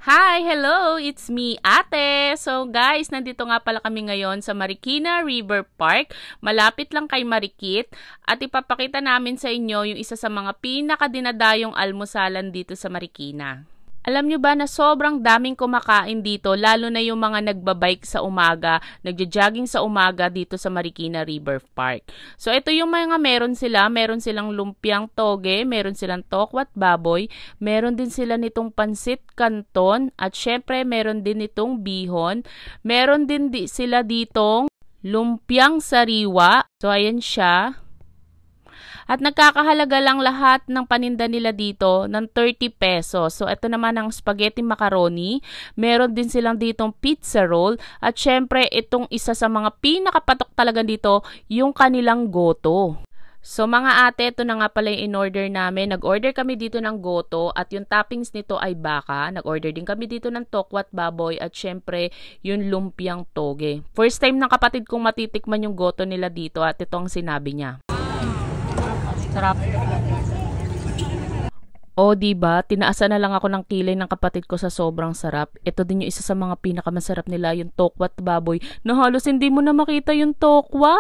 Hi! Hello! It's me, Ate! So guys, nandito nga pala kami ngayon sa Marikina River Park. Malapit lang kay Marikit. At ipapakita namin sa inyo yung isa sa mga pinakadinadayong almusalan dito sa Marikina. Alam nyo ba na sobrang daming kumakain dito, lalo na yung mga nagbabike sa umaga, nagja-jogging sa umaga dito sa Marikina River Park. So ito yung mga meron silang lumpiang toge, meron silang tokwat baboy, meron din sila nitong pansit canton, at syempre meron din nitong bihon, meron din sila ditong lumpiang sariwa. So ayan siya. At nagkakahalaga lang lahat ng paninda nila dito ng 30 pesos. So, ito naman ang spaghetti macaroni. Meron din silang ditong pizza roll. At syempre, itong isa sa mga pinakapatok talaga dito, yung kanilang goto. So, mga ate, ito na nga pala yung in-order namin. Nag-order kami dito ng goto at yung toppings nito ay baka. Nag-order din kami dito ng tokwat baboy at syempre, yung lumpiang toge. First time ng kapatid kong matitikman yung goto nila dito at ito ang sinabi niya. Sarap. O, diba? Tinaasan na lang ako ng kilay ng kapatid ko sa sobrang sarap. Ito din yung isa sa mga pinakamasarap nila, yung tokwat baboy, na halos hindi mo na makita yung tokwa.